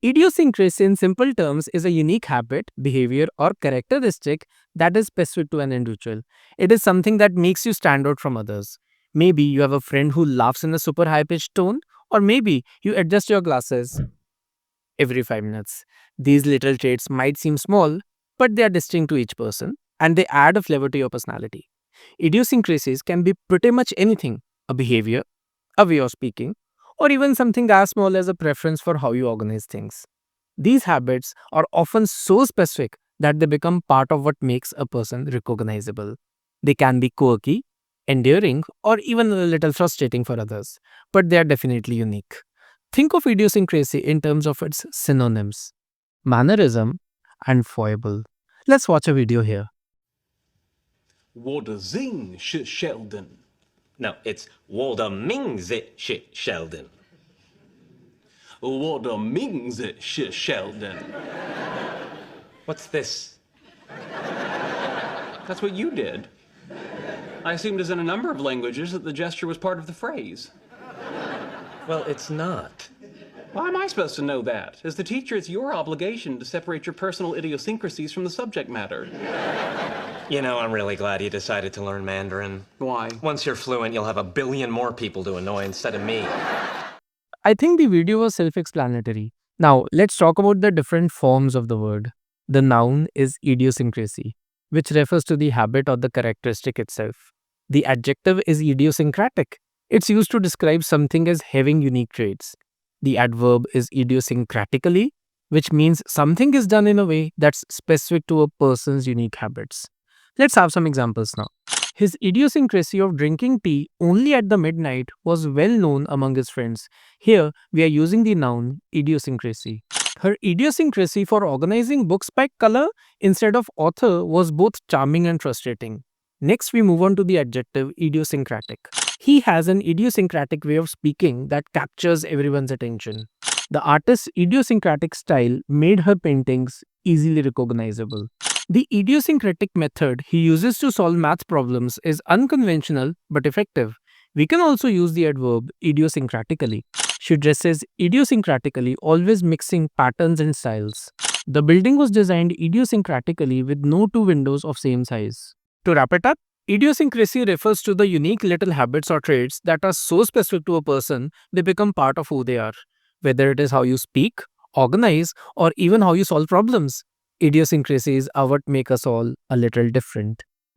Idiosyncrasy, in simple terms, is a unique habit, behavior, or characteristic that is specific to an individual. It is something that makes you stand out from others. Maybe you have a friend who laughs in a super high pitched tone, or maybe you adjust your glasses every 5 minutes. These little traits might seem small, but they are distinct to each person and they add a flavor to your personality. Idiosyncrasies can be pretty much anything: a behavior, a way of speaking, or even something as small as a preference for how you organize things. These habits are often so specific that they become part of what makes a person recognizable. They can be quirky, endearing, or even a little frustrating for others, but they are definitely unique. Think of idiosyncrasy in terms of its synonyms: mannerism and foible. Let's watch a video here. Walter Zing Sheldon. No, it's Walter Mings Sheldon. Walter Mings Sheldon. What's this? That's what you did. I assumed, as in a number of languages, that the gesture was part of the phrase. Well, it's not. Why am I supposed to know that? As the teacher, it's your obligation to separate your personal idiosyncrasies from the subject matter. You know, I'm really glad you decided to learn Mandarin. Why? Once you're fluent, you'll have a billion more people to annoy instead of me. I think the video was self explanatory. Now, let's talk about the different forms of the word. The noun is idiosyncrasy, which refers to the habit or the characteristic itself. The adjective is idiosyncratic. It's used to describe something as having unique traits. The adverb is idiosyncratically, which means something is done in a way that's specific to a person's unique habits. Let's have some examples now. His idiosyncrasy of drinking tea only at the midnight was well known among his friends. Here, we are using the noun idiosyncrasy. Her idiosyncrasy for organizing books by color instead of author was both charming and frustrating. Next, we move on to the adjective idiosyncratic. He has an idiosyncratic way of speaking that captures everyone's attention. The artist's idiosyncratic style made her paintings easily recognizable. The idiosyncratic method he uses to solve math problems is unconventional but effective. We can also use the adverb idiosyncratically. She dresses idiosyncratically, always mixing patterns and styles. The building was designed idiosyncratically with no two windows of same size. To wrap it up, idiosyncrasy refers to the unique little habits or traits that are so specific to a person they become part of who they are. Whether it is how you speak, organize, or even how you solve problems, idiosyncrasies are what make us all a little different.